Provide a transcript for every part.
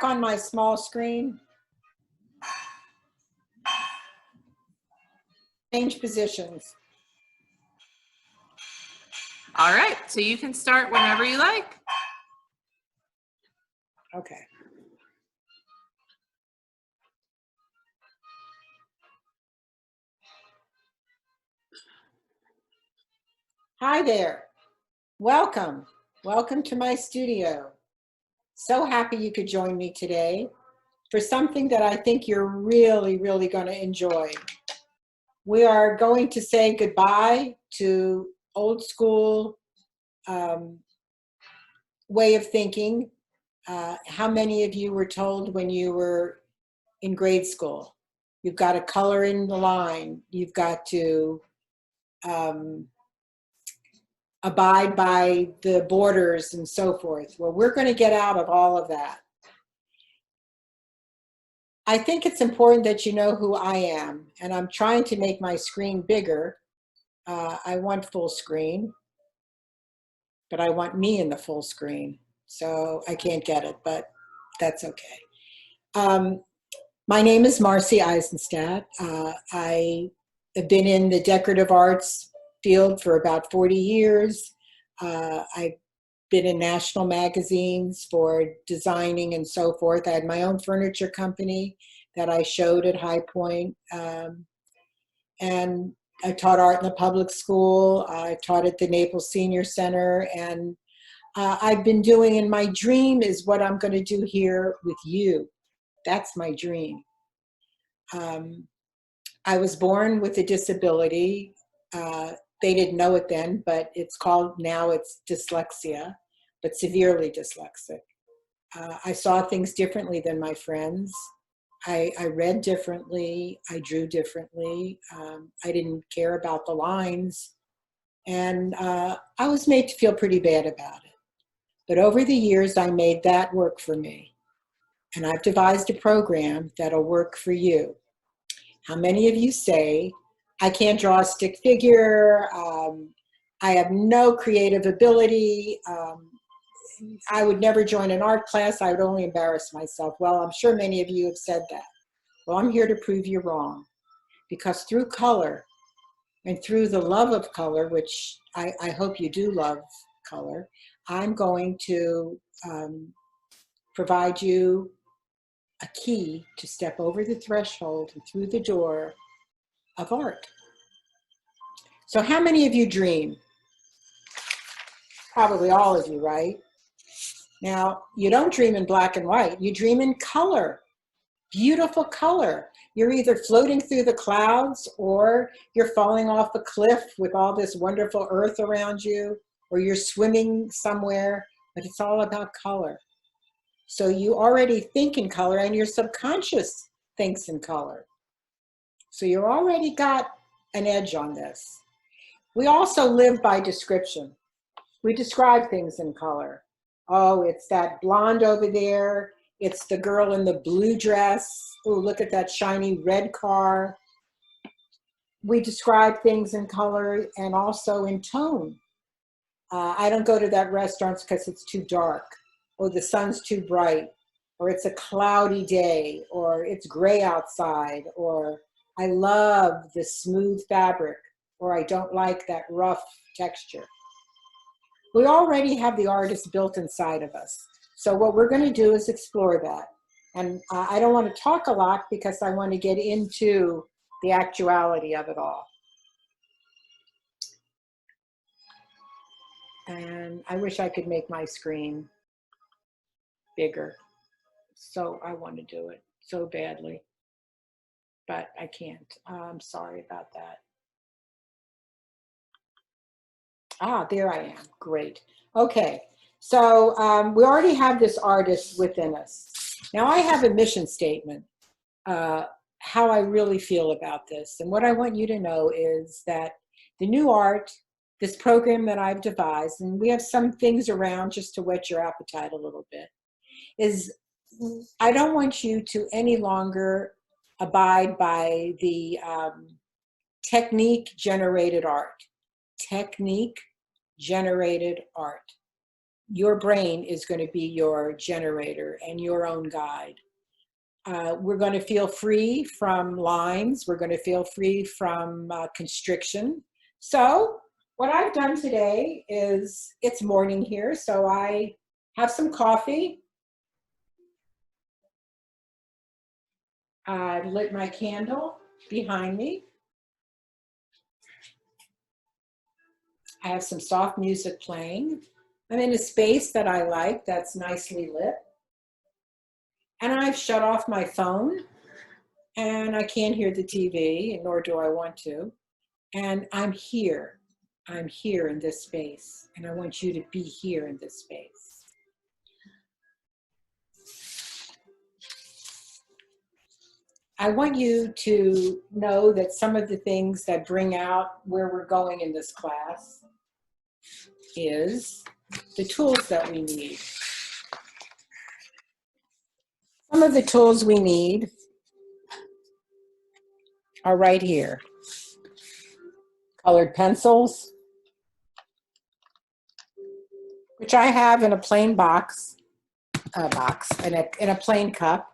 back on my small screen? Change positions. All right, so you can start whenever you like. Okay. Hi there. Welcome. Welcome to my studio. So happy you could join me today for something that I think you're really, really going to enjoy. We are going to say goodbye to old school way of thinking. How many of you were told when you were in grade school, you've got to color in the line, you've got to abide by the borders and so forth? Well, we're going to get out of all of that. I think it's important that you know who I am, and I'm trying to make my screen bigger. I want full screen, but I want me in the full screen, so I can't get it, but that's okay. My name is Marcie Eisenstaedt. I have been in the decorative arts field for about 40 years. I've been in national magazines for designing and so forth. I had my own furniture company that I showed at High Point. And I taught art in the public school. I taught at the Naples Senior Center. And I've been doing, and my dream is what I'm going to do here with you. That's my dream. I was born with a disability. They didn't know it then, but it's called, now it's dyslexia, but severely dyslexic. I saw things differently than my friends. I read differently. I drew differently. I didn't care about the lines. And I was made to feel pretty bad about it. But over the years, I made that work for me. And I've devised a program that'll work for you. How many of you say, I can't draw a stick figure, I have no creative ability, I would never join an art class, I would only embarrass myself? Well, I'm sure many of you have said that. Well, I'm here to prove you wrong. Because through color, and through the love of color, which I hope you do love color, I'm going to provide you a key to step over the threshold and through the door of art. So how many of you dream? Probably all of you, right? Now, you don't dream in black and white, you dream in color, beautiful color. You're either floating through the clouds, or you're falling off a cliff with all this wonderful earth around you, or you're swimming somewhere, but it's all about color. So you already think in color, and your subconscious thinks in color. So you already got an edge on this. We also live by description. We describe things in color. Oh, it's that blonde over there. It's the girl in the blue dress. Oh, look at that shiny red car. We describe things in color and also in tone. I don't go to that restaurant because it's too dark, or the sun's too bright, or it's a cloudy day, or it's gray outside, or I love the smooth fabric, or I don't like that rough texture. We already have the artist built inside of us. So what we're going to do is explore that. And I don't want to talk a lot because I want to get into the actuality of it all. And I wish I could make my screen bigger. So I want to do it so badly, but I can't. I'm sorry about that. Ah, there I am. Great. Okay. So we already have this artist within us. Now I have a mission statement, how I really feel about this. And what I want you to know is that the new art, this program that I've devised, and we have some things around just to whet your appetite a little bit, is I don't want you to any longer abide by the technique-generated art. Technique-generated art. your brain is going to be your generator and your own guide. We're going to feel free from lines. We're going to feel free from constriction. So what I've done today is, it's morning here, so I have some coffee. I've lit my candle behind me. I have some soft music playing. I'm in a space that I like, that's nicely lit. And I've shut off my phone, and I can't hear the TV, nor do I want to. And I'm here. I'm here in this space, and I want you to be here in this space. I want you to know that some of the things that bring out where we're going in this class is the tools that we need. Some of the tools we need are right here. Colored pencils, which I have in a plain box, in a plain cup.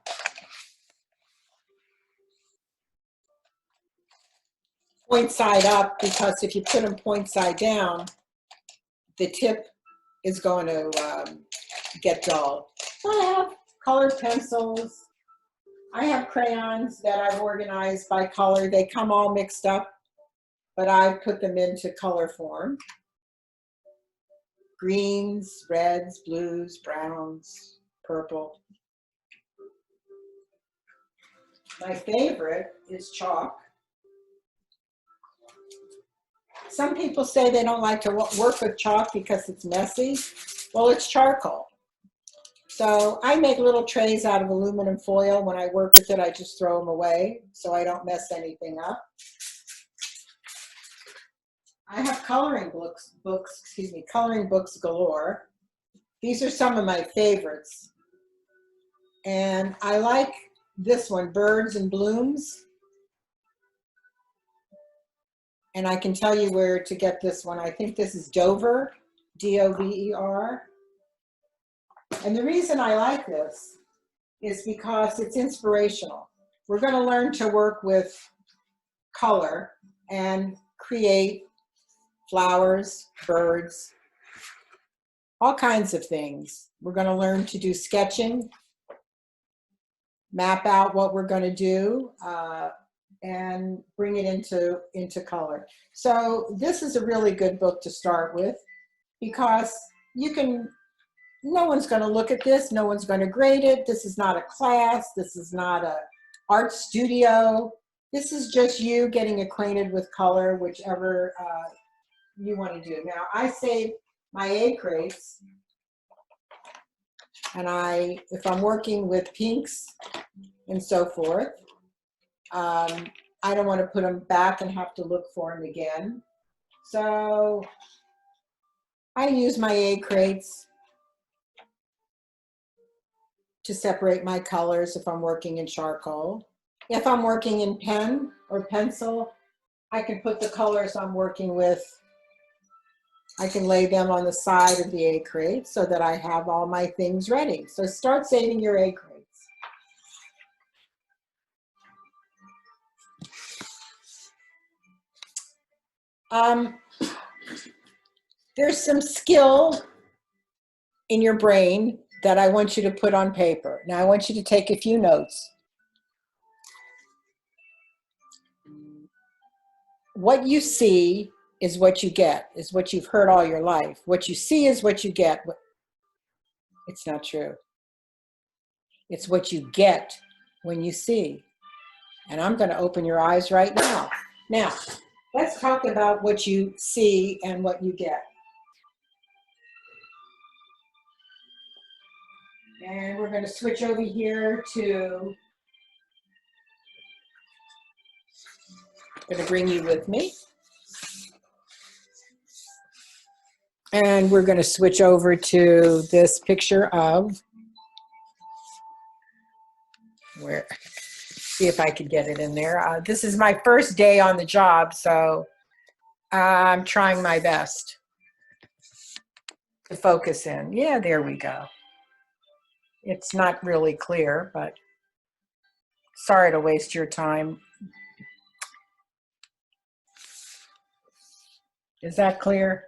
Point side up, because if you put them point side down, the tip is going to get dull. So I have colored pencils. I have crayons that I've organized by color. They come all mixed up, but I put them into color form. Greens, reds, blues, browns, purple. My favorite is chalk. Some people say they don't like to work with chalk because it's messy. Well, it's charcoal. So I make little trays out of aluminum foil. When I work with it, I just throw them away so I don't mess anything up. I have coloring books galore. These are some of my favorites. And I like this one, Birds and Blooms. And I can tell you where to get this one. I think this is Dover, D-O-V-E-R. And the reason I like this is because it's inspirational. We're going to learn to work with color and create flowers, birds, all kinds of things. We're going to learn to do sketching, map out what we're going to do, and bring it into color. So this is a really good book to start with, because no one's going to look at this, no one's going to grade it. This is not a class, this is not an art studio. This is just you getting acquainted with color, whichever you want to do. Now, I save my A crates, and if I'm working with pinks and so forth, I don't want to put them back and have to look for them again. So I use my A crates to separate my colors if I'm working in charcoal. If I'm working in pen or pencil, I can put the colors I'm working with, I can lay them on the side of the A crate so that I have all my things ready. So start saving your A crates. There's some skill in your brain that I want you to put on paper. Now I want you to take a few notes. What you see is what you get, is what you've heard all your life. What you see is what you get. It's not true. It's what you get when you see. And I'm going to open your eyes right now. Now, let's talk about what you see and what you get. And we're going to switch over here to, I'm going to bring you with me. And we're going to switch over to this picture of, see if I could get it in there. This is my first day on the job, so I'm trying my best. to focus in. Yeah, there we go. It's not really clear, but sorry to waste your time. Is that clear?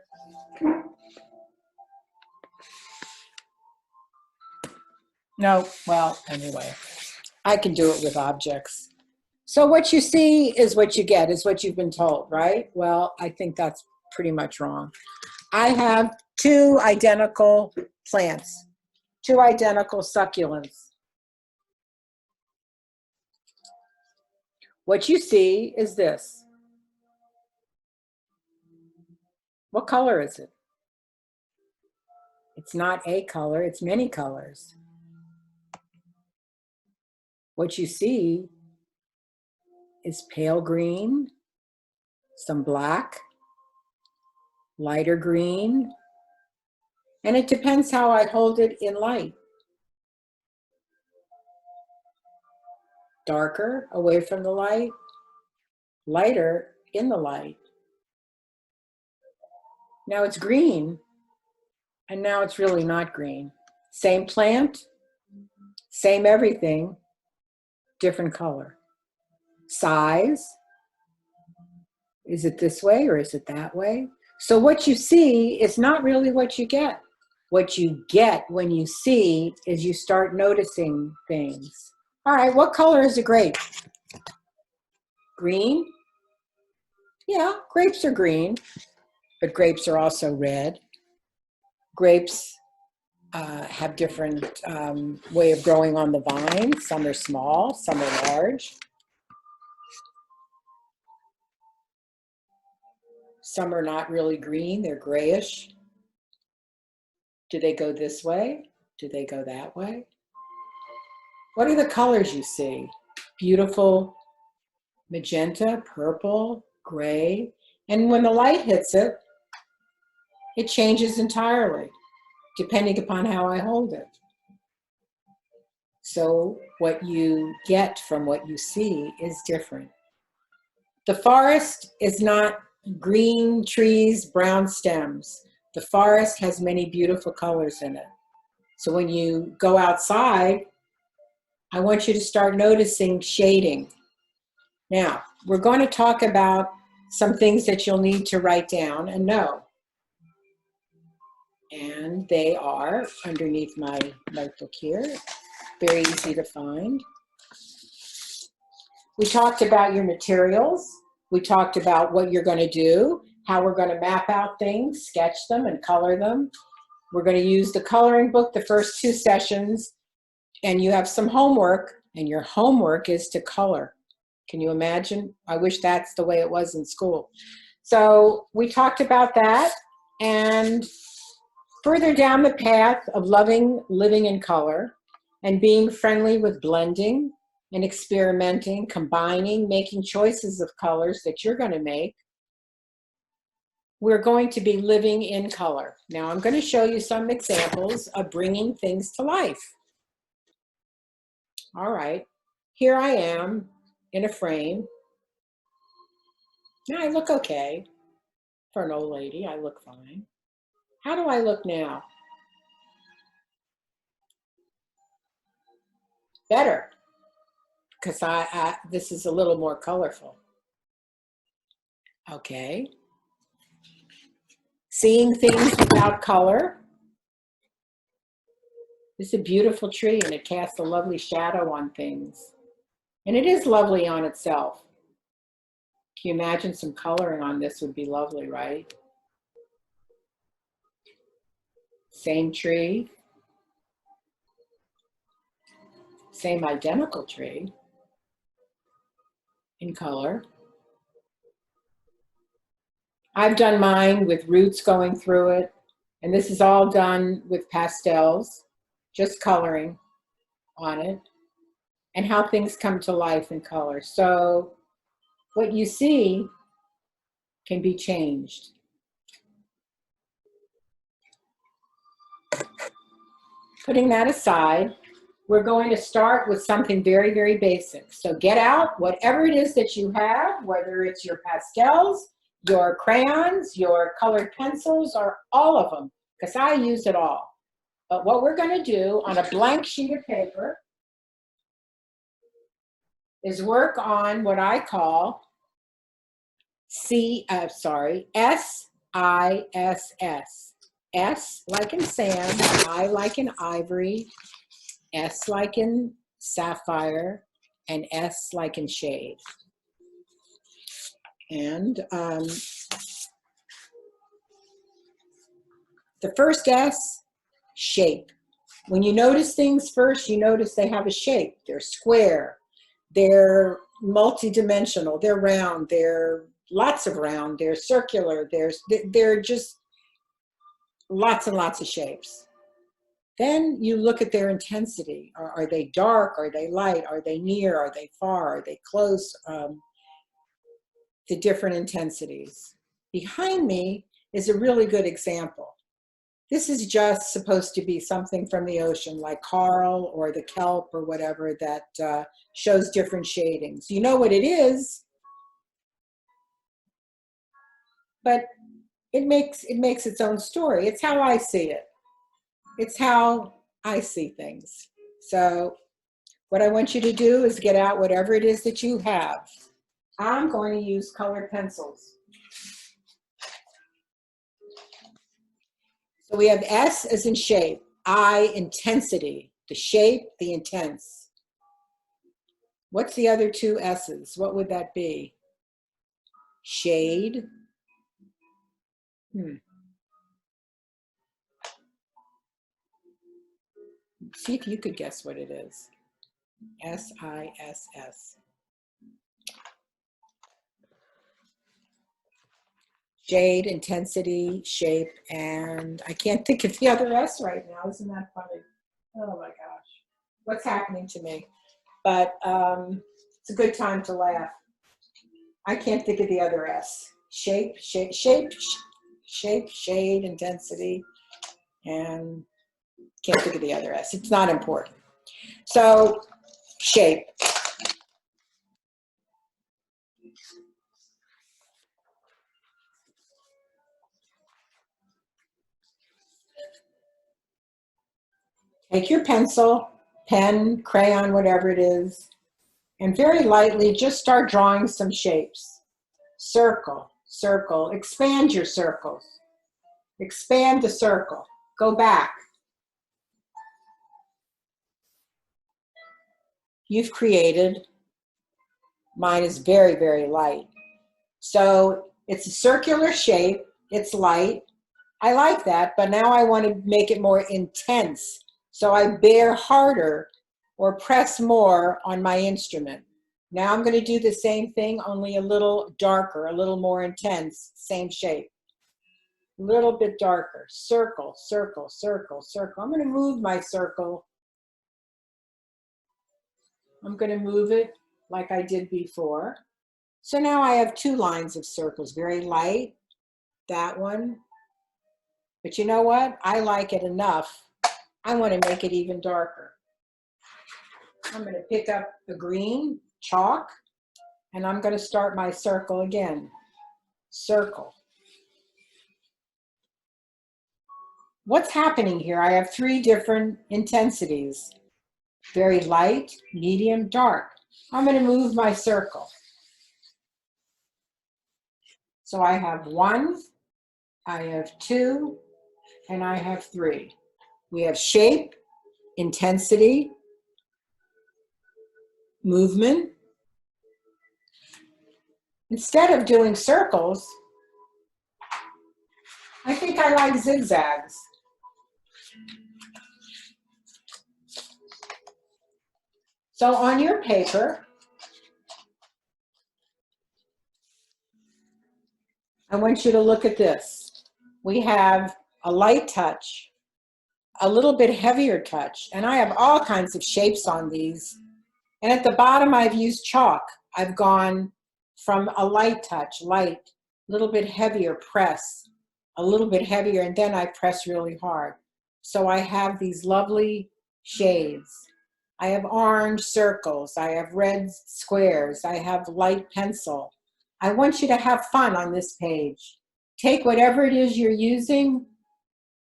No, well, anyway, I can do it with objects. So what you see is what you get, is what you've been told, right? Well, I think that's pretty much wrong. I have two identical plants, two identical succulents. What you see is this. What color is it? It's not a color, it's many colors. What you see is pale green, some black, lighter green, and it depends how I hold it in light. Darker away from the light, lighter in the light. Now it's green, and now it's really not green. Same plant, same everything, different color. Size, is it this way or is it that way? So what you see is not really what you get. What you get when you see is you start noticing things. All right, what color is a grape? Green? Yeah, grapes are green, but grapes are also red. Grapes have different way of growing on the vine. Some are small, some are large. Some are not really green, they're grayish. Do they go this way? Do they go that way? What are the colors you see? Beautiful magenta, purple, gray. And when the light hits it, it changes entirely, depending upon how I hold it. So what you get from what you see is different. The forest is not green trees, brown stems. The forest has many beautiful colors in it. So when you go outside, I want you to start noticing shading. Now, we're going to talk about some things that you'll need to write down and know. And they are underneath my notebook here. Very easy to find. We talked about your materials. We talked about what you're going to do, how we're going to map out things, sketch them, and color them. We're going to use the coloring book the first 2 sessions, and you have some homework, and your homework is to color. Can you imagine? I wish that's the way it was in school. So we talked about that, and further down the path of living in color and being friendly with blending and experimenting, combining, making choices of colors that you're going to make, we're going to be living in color. Now I'm going to show you some examples of bringing things to life. All right, here I am in a frame. Now I look okay. For an old lady, I look fine. How do I look now? Better, because this is a little more colorful. Okay. Seeing things without color. This is a beautiful tree, and it casts a lovely shadow on things. And it is lovely on itself. Can you imagine some coloring on this would be lovely, right? Same tree. Same identical tree in color. I've done mine with roots going through it, and this is all done with pastels, just coloring on it, and how things come to life in color. So what you see can be changed. Putting that aside, we're going to start with something very, very basic. So get out whatever it is that you have, whether it's your pastels, your crayons, your colored pencils, or all of them. because I use it all. But what we're going to do on a blank sheet of paper is work on what I call S-I-S-S. S like in sand, I like in ivory, S like in sapphire, and S like in shade. And the first S, shape. When you notice things first, you notice they have a shape. They're square, they're multidimensional, they're round, they're lots of round, they're circular, they're just lots and lots of shapes. Then you look at their intensity. Are they dark? Are they light? Are they near? Are they far? Are they close? The different intensities. Behind me is a really good example. This is just supposed to be something from the ocean, like coral or the kelp or whatever, that shows different shadings. You know what it is, but it makes its own story. It's how I see it. It's how I see things. So what I want you to do is get out whatever it is that you have. I'm going to use colored pencils. So we have S as in shape, I, intensity, the shape, the intense. What's the other two S's? What would that be? Shade. See if you could guess what it is. S-I-S-S. Shade, intensity, shape, and I can't think of the other S right now. Isn't that funny? Oh my gosh. What's happening to me? But it's a good time to laugh. I can't think of the other S. Shape, shade, intensity, and can't think of the other S. It's not important. So, shape. Take your pencil, pen, crayon, whatever it is, and very lightly just start drawing some shapes. Circle, circle, expand your circles. Expand the circle. Go back. You've created, mine is very, very light. So it's a circular shape, it's light. I like that, but now I want to make it more intense. So I bear harder or press more on my instrument. Now I'm going to do the same thing, only a little darker, a little more intense, same shape. A little bit darker. Circle, circle, circle, circle. I'm going to move my circle. I'm going to move it like I did before. So now I have two lines of circles, very light, that one. But you know what? I like it enough. I want to make it even darker. I'm going to pick up a green chalk, and I'm going to start my circle again. Circle. What's happening here? I have three different intensities. Very light, medium, dark. I'm going to move my circle. So I have 1, I have 2, and I have 3. We have shape, intensity, movement. Instead of doing circles, I think I like zigzags. So on your paper, I want you to look at this. We have a light touch, a little bit heavier touch, and I have all kinds of shapes on these. And at the bottom, I've used chalk. I've gone from a light touch, light, a little bit heavier, press, a little bit heavier, and then I press really hard. So I have these lovely shades. I have orange circles, I have red squares, I have light pencil. I want you to have fun on this page. Take whatever it is you're using,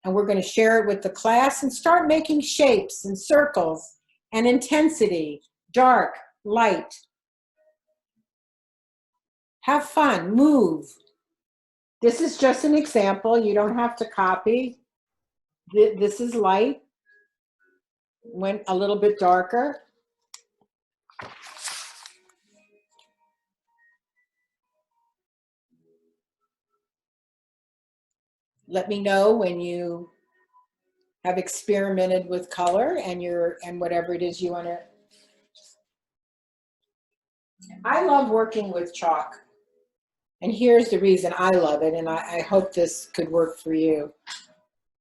And we're going to share it with the class and start making shapes and circles and intensity, dark, light. Have fun, move. This is just an example. You don't have to copy. This is light. Went a little bit darker. Let me know when you have experimented with color and whatever it is you want to. I love working with chalk. And here's the reason I love it, and I hope this could work for you.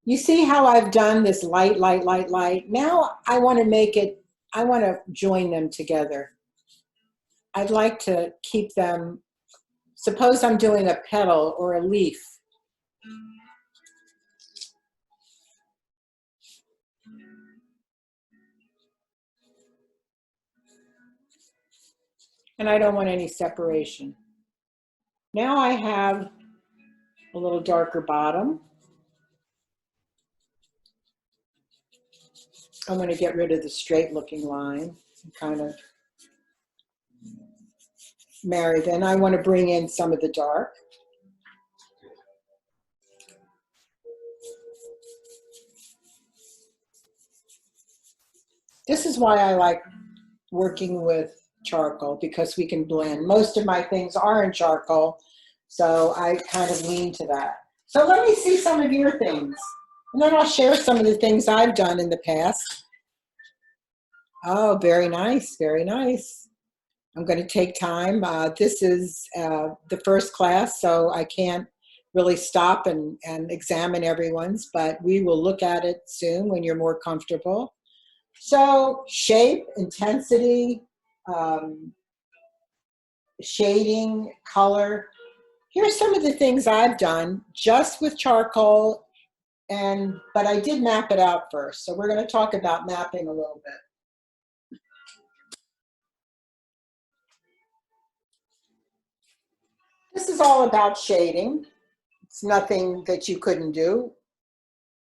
You see how I've done this light, light, light, light? Now I want to make it, I want to join them together. I'd like to keep them, suppose I'm doing a petal or a leaf. And I don't want any separation. Now I have a little darker bottom. I'm going to get rid of the straight looking line and kind of marry. Then I want to bring in some of the dark. This is why I like working with charcoal, because we can blend. Most of my things are in charcoal, so I kind of lean to that. So let me see some of your things, and then I'll share some of the things I've done in the past. Oh, very nice, very nice. I'm going to take time. This is the first class, so I can't really stop and examine everyone's, but we will look at it soon when you're more comfortable. So shape, intensity, shading, color. Here's some of the things I've done just with charcoal, but I did map it out first. So we're going to talk about mapping a little bit. This is all about shading. It's nothing that you couldn't do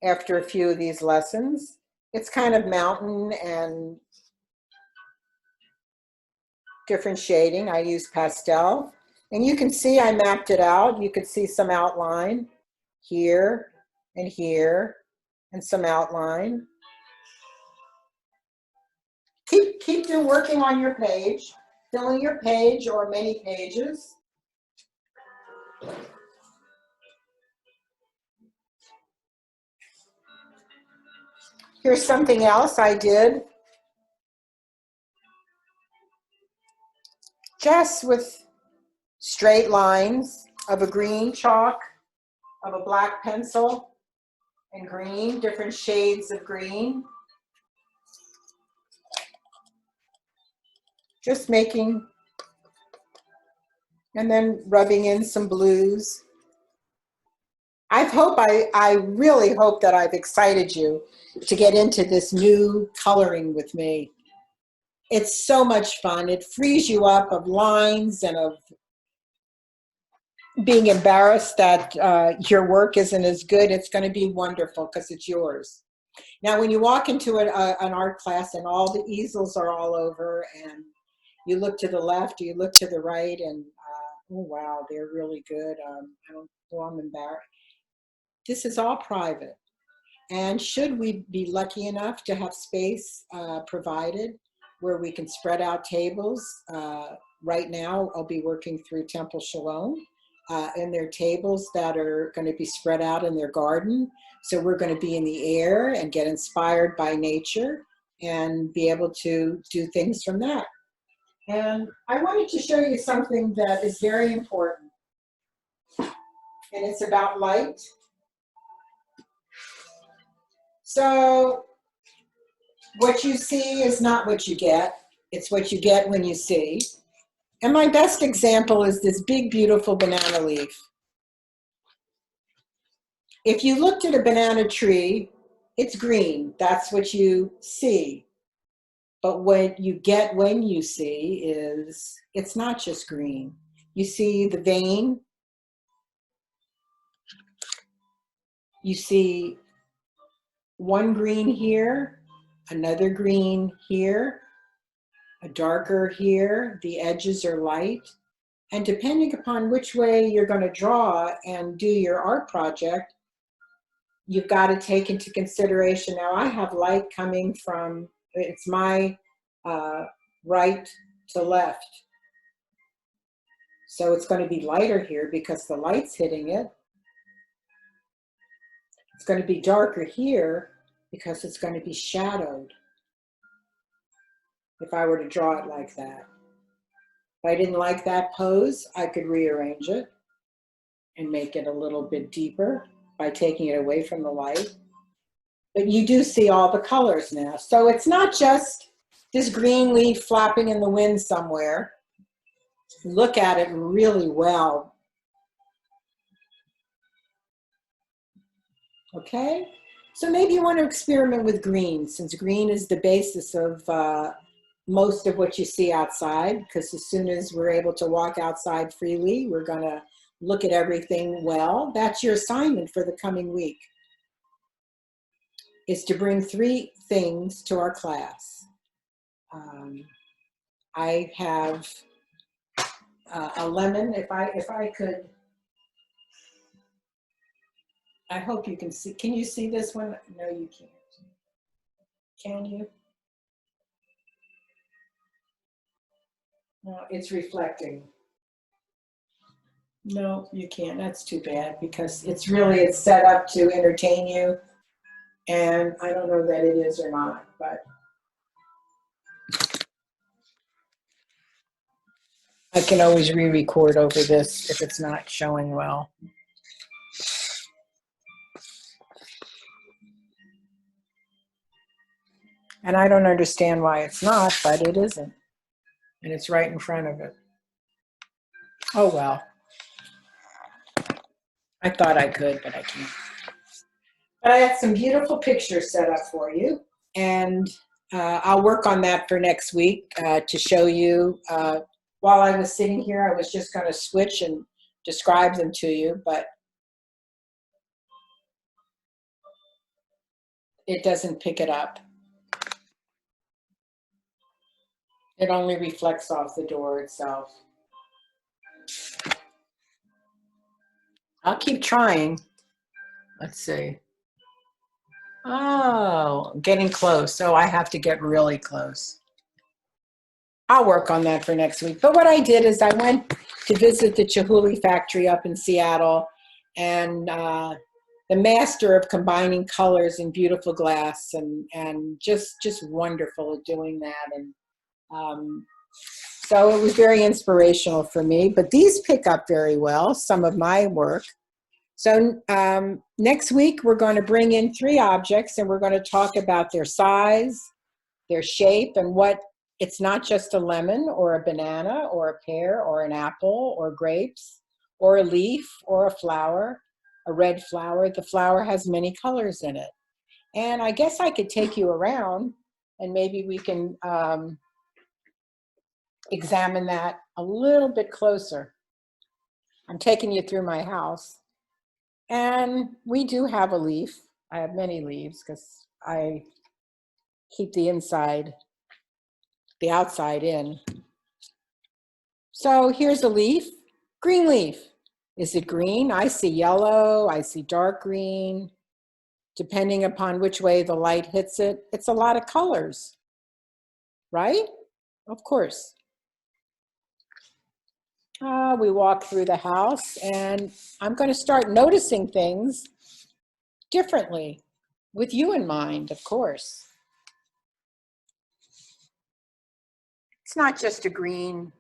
after a few of these lessons. It's kind of mountain and different shading. I use pastel. And you can see I mapped it out. You could see some outline here and here and some outline. Keep working on your page, filling your page or many pages. Here's something else I did. Just with straight lines of a green chalk, of a black pencil, and green, different shades of green. Just making, and then rubbing in some blues. I really hope that I've excited you to get into this new coloring with me. It's so much fun. It frees you up of lines and of being embarrassed that your work isn't as good. It's going to be wonderful because it's yours. Now, when you walk into an art class and all the easels are all over and you look to the left, you look to the right, and oh, wow, they're really good. I'm embarrassed. This is all private. And should we be lucky enough to have space provided where we can spread out tables, right now I'll be working through Temple Shalom, and their tables that are going to be spread out in their garden. So we're going to be in the air and get inspired by nature and be able to do things from that. And I wanted to show you something that is very important. And it's about light. So what you see is not what you get. It's what you get when you see. And my best example is this big, beautiful banana leaf. If you looked at a banana tree, it's green. That's what you see. But what you get when you see is, it's not just green. You see the vein. You see one green here, another green here, a darker here, the edges are light. And depending upon which way you're going to draw and do your art project, you've got to take into consideration. Now I have light coming from, it's my right to left. So it's going to be lighter here because the light's hitting it. It's going to be darker here because it's going to be shadowed. If I were to draw it like that. If I didn't like that pose, I could rearrange it and make it a little bit deeper by taking it away from the light. But you do see all the colors now. So it's not just this green leaf flapping in the wind somewhere. Look at it really well. Okay? So maybe you want to experiment with green, since green is the basis of most of what you see outside, because as soon as we're able to walk outside freely, we're going to look at everything well. That's your assignment for the coming week, is to bring 3 things to our class. I have a lemon. If I could, I hope you can see. Can you see this one? No, you can't. Can you? No, it's reflecting. No, you can't. That's too bad, because it's set up to entertain you. And I don't know that it is or not, but I can always re-record over this if it's not showing well. And I don't understand why it's not, but it isn't. And it's right in front of it. Oh, well. I thought I could, but I can't. But I had some beautiful pictures set up for you. And I'll work on that for next week to show you. While I was sitting here, I was just going to switch and describe them to you, but it doesn't pick it up. It only reflects off the door itself. I'll keep trying. Let's see. Oh, getting close. So I have to get really close. I'll work on that for next week. But what I did is I went to visit the Chihuly factory up in Seattle, and the master of combining colors in beautiful glass, and just wonderful at doing that. And so it was very inspirational for me. But these pick up very well, some of my work. So next week, we're going to bring in 3 objects, and we're going to talk about their size, their shape, and what it's not just a lemon or a banana or a pear or an apple or grapes or a leaf or a flower, a red flower. The flower has many colors in it. And I guess I could take you around, and maybe we can examine that a little bit closer. I'm taking you through my house. And we do have a leaf. I have many leaves because I keep the outside in. So here's a leaf, green leaf. Is it green? I see yellow, I see dark green. Depending upon which way the light hits it, it's a lot of colors, right? Of course. We walk through the house, and I'm going to start noticing things differently, with you in mind, of course. It's not just a green.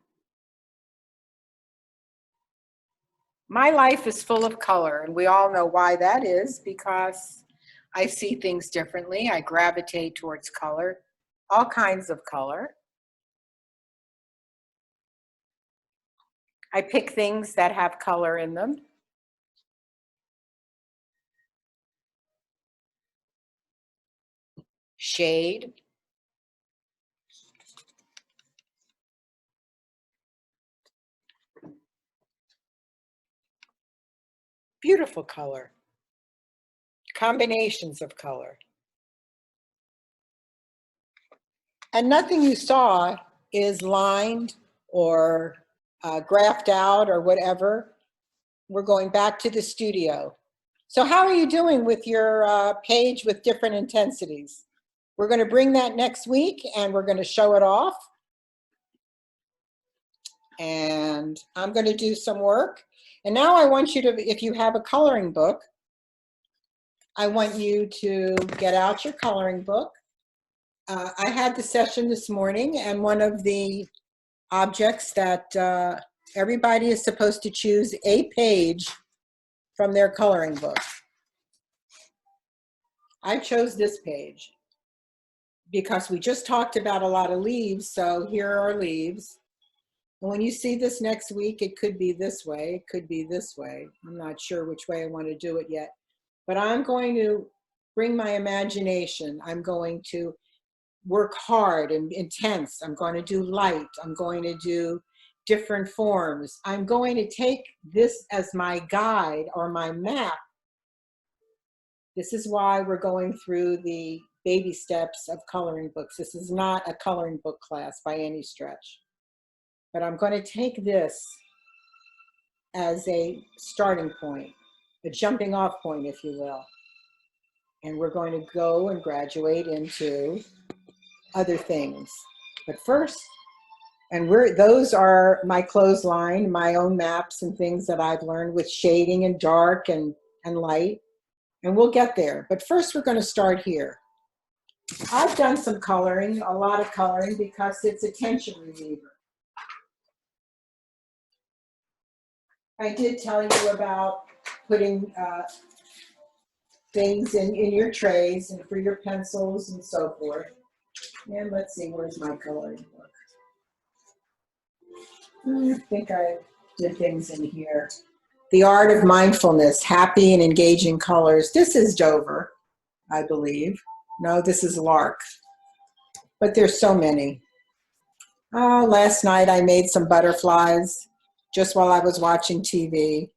My life is full of color, and we all know why that is, because I see things differently. I gravitate towards color, all kinds of color. I pick things that have color in them. Shade. Beautiful color. Combinations of color. And nothing you saw is lined or graphed out or whatever. We're going back to the studio. So how are you doing with your page with different intensities? We're going to bring that next week and we're going to show it off. And I'm going to do some work. And now I want you to, if you have a coloring book, I want you to get out your coloring book. I had the session this morning, and one of the objects that everybody is supposed to choose a page from their coloring book. I chose this page because we just talked about a lot of leaves, so here are leaves. And when you see this next week, it could be this way, it could be this way. I'm not sure which way I want to do it yet, but I'm going to bring my imagination. I'm going to work hard and intense. I'm going to do light. I'm going to do different forms. I'm going to take this as my guide or my map. This is why we're going through the baby steps of coloring books. This is not a coloring book class by any stretch. But I'm going to take this as a starting point, a jumping off point, if you will. And we're going to go and graduate into other things. But first, and those are my clothesline, my own maps and things that I've learned with shading and dark and light. And we'll get there. But first, we're going to start here. I've done some coloring, a lot of coloring, because it's a tension reliever. I did tell you about putting things in your trays and for your pencils and so forth. And let's see, where's my coloring book? I think I did things in here. The Art of Mindfulness, Happy and Engaging Colors. This is Dover, I believe. No, this is Lark. But there's so many. Last night I made some butterflies just while I was watching TV.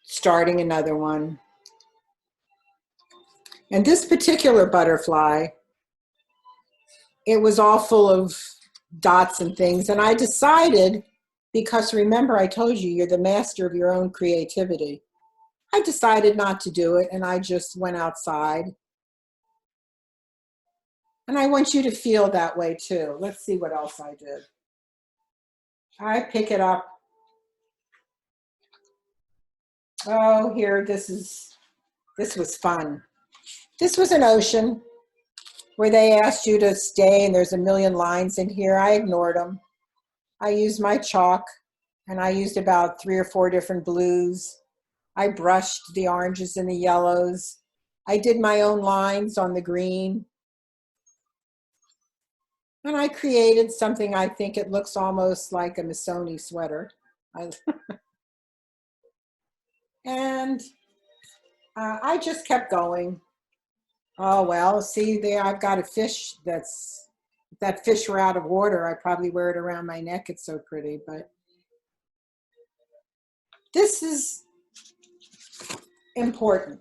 Starting another one. And this particular butterfly, it was all full of dots and things. And I decided, because remember I told you, you're the master of your own creativity. I decided not to do it, and I just went outside. And I want you to feel that way too. Let's see what else I did. I pick it up. Oh, here, this was fun. This was an ocean where they asked you to stay, and there's a million lines in here. I ignored them. I used my chalk, and I used about 3 or 4 different blues. I brushed the oranges and the yellows. I did my own lines on the green. And I created something, I think it looks almost like a Missoni sweater. And I just kept going. Oh, well, see there, I've got a fish if that fish were out of water, I'd probably wear it around my neck. It's so pretty, but this is important.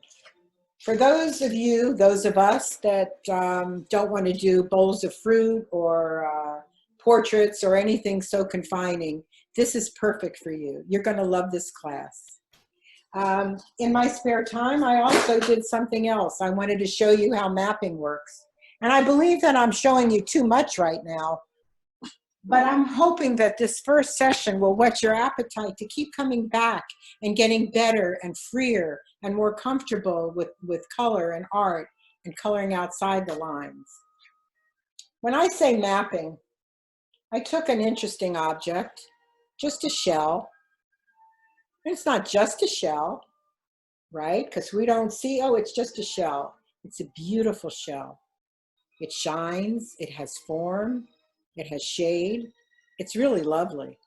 For those of you, those of us that don't want to do bowls of fruit or portraits or anything so confining, this is perfect for you. You're going to love this class. In my spare time, I also did something else. I wanted to show you how mapping works. And I believe that I'm showing you too much right now, but I'm hoping that this first session will whet your appetite to keep coming back and getting better and freer and more comfortable with color and art and coloring outside the lines. When I say mapping, I took an interesting object, just a shell. It's not just a shell, right? Because we don't see, oh, it's just a shell. It's a beautiful shell. It shines, it has form, it has shade. It's really lovely.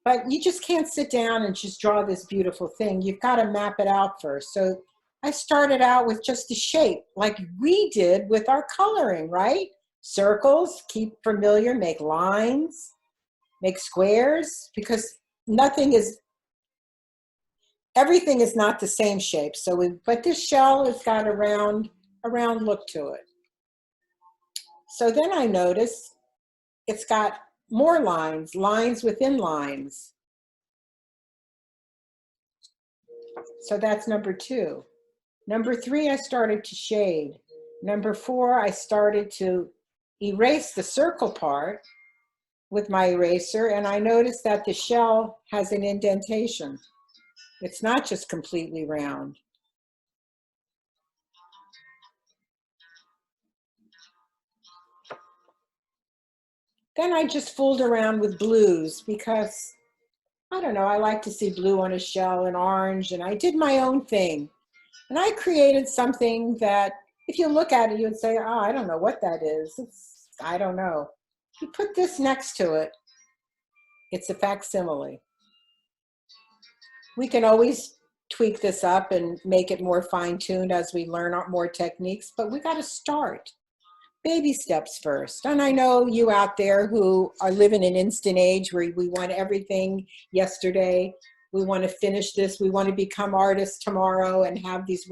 But you just can't sit down and just draw this beautiful thing. You've got to map it out first. So I started out with just a shape, like we did with our coloring, right? Circles, keep familiar, make lines, make squares, because nothing is everything is not the same shape. But this shell has got a round look to it. So then I notice it's got more lines, lines within lines. So that's number 2. Number 3, I started to shade. Number 4, I started to erase the circle part with my eraser, and I noticed that the shell has an indentation. It's not just completely round. Then I just fooled around with blues because, I don't know, I like to see blue on a shell and orange, and I did my own thing. And I created something that, if you look at it, you would say, oh, I don't know what that is. I don't know. You put this next to it, it's a facsimile. We can always tweak this up and make it more fine-tuned as we learn more techniques, but we got to start. Baby steps first. And I know you out there who are living in instant age where we want everything yesterday. We want to finish this. We want to become artists tomorrow and have these.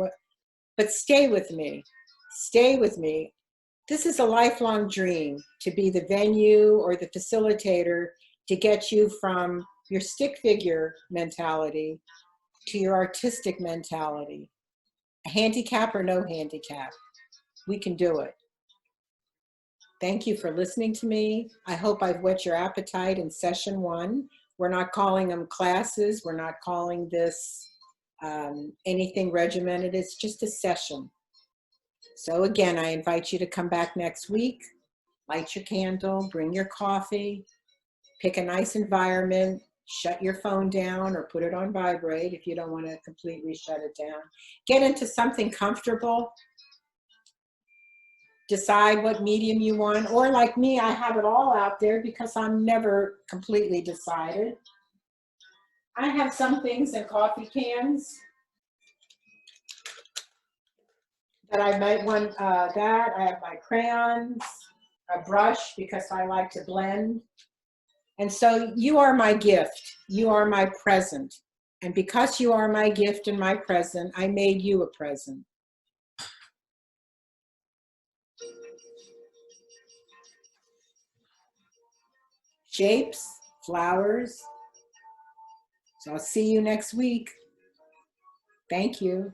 But stay with me. Stay with me. This is a lifelong dream, to be the venue or the facilitator to get you from your stick figure mentality to your artistic mentality. A handicap or no handicap, we can do it. Thank you for listening to me. I hope I've whet your appetite in session 1. We're not calling them classes. We're not calling this anything regimented. It's just a session. So again, I invite you to come back next week, light your candle, bring your coffee, pick a nice environment, shut your phone down or put it on vibrate if you don't want to completely shut it down. Get into something comfortable. Decide what medium you want, or like me, I have it all out there because I'm never completely decided. I have some things in coffee cans that I might want that. I have my crayons, a brush because I like to blend. And so you are my gift. You are my present. And because you are my gift and my present, I made you a present. Shapes, flowers. So I'll see you next week. Thank you.